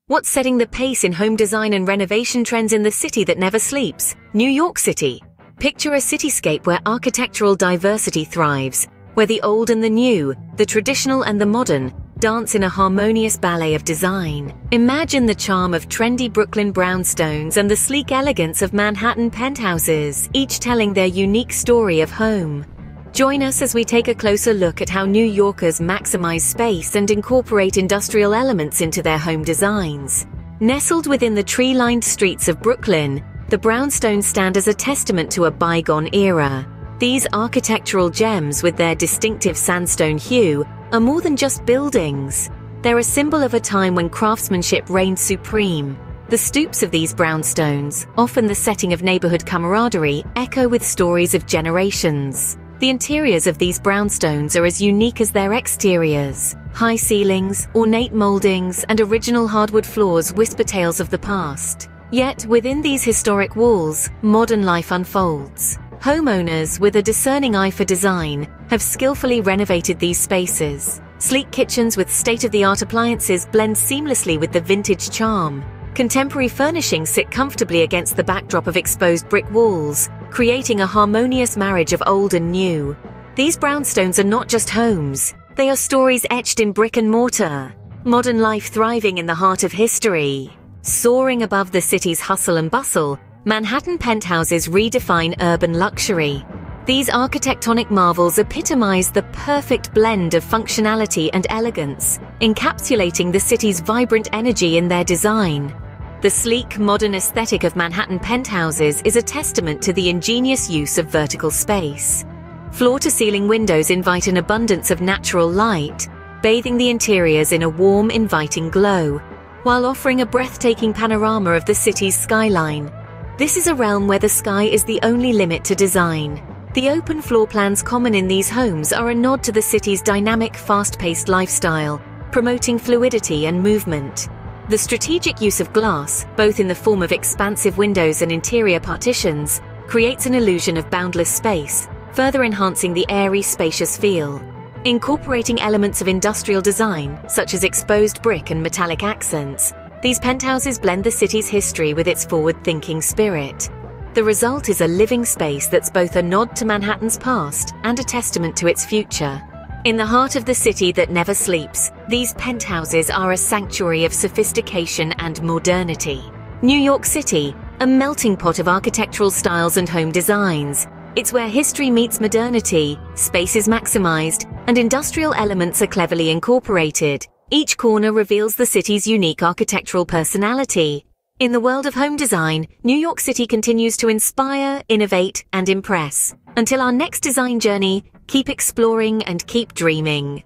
What's setting the pace in home design and renovation trends in the city that never sleeps? New York City. Picture a cityscape where architectural diversity thrives, where the old and the new, the traditional and the modern, dance in a harmonious ballet of design. Imagine the charm of trendy Brooklyn brownstones and the sleek elegance of Manhattan penthouses, each telling their unique story of home. Join us as we take a closer look at how New Yorkers maximize space and incorporate industrial elements into their home designs. Nestled within the tree-lined streets of Brooklyn, the brownstones stand as a testament to a bygone era. These architectural gems, with their distinctive sandstone hue, are more than just buildings. They're a symbol of a time when craftsmanship reigned supreme. The stoops of these brownstones, often the setting of neighborhood camaraderie, echo with stories of generations. The interiors of these brownstones are as unique as their exteriors. High ceilings, ornate moldings, and original hardwood floors whisper tales of the past. Yet, within these historic walls, modern life unfolds. Homeowners, with a discerning eye for design, have skillfully renovated these spaces. Sleek kitchens with state-of-the-art appliances blend seamlessly with the vintage charm. Contemporary furnishings sit comfortably against the backdrop of exposed brick walls, creating a harmonious marriage of old and new. These brownstones are not just homes, they are stories etched in brick and mortar. Modern life thriving in the heart of history. Soaring above the city's hustle and bustle, Manhattan penthouses redefine urban luxury. These architectonic marvels epitomize the perfect blend of functionality and elegance, encapsulating the city's vibrant energy in their design. The sleek, modern aesthetic of Manhattan penthouses is a testament to the ingenious use of vertical space. Floor-to-ceiling windows invite an abundance of natural light, bathing the interiors in a warm, inviting glow, while offering a breathtaking panorama of the city's skyline. This is a realm where the sky is the only limit to design. The open floor plans common in these homes are a nod to the city's dynamic, fast-paced lifestyle, promoting fluidity and movement. The strategic use of glass, both in the form of expansive windows and interior partitions, creates an illusion of boundless space, further enhancing the airy, spacious feel. Incorporating elements of industrial design, such as exposed brick and metallic accents, these penthouses blend the city's history with its forward-thinking spirit. The result is a living space that's both a nod to Manhattan's past and a testament to its future. In the heart of the city that never sleeps, these penthouses are a sanctuary of sophistication and modernity. New York City, a melting pot of architectural styles and home designs. It's where history meets modernity, space is maximized, and industrial elements are cleverly incorporated. Each corner reveals the city's unique architectural personality. In the world of home design, New York City continues to inspire, innovate, and impress. Until our next design journey, keep exploring and keep dreaming.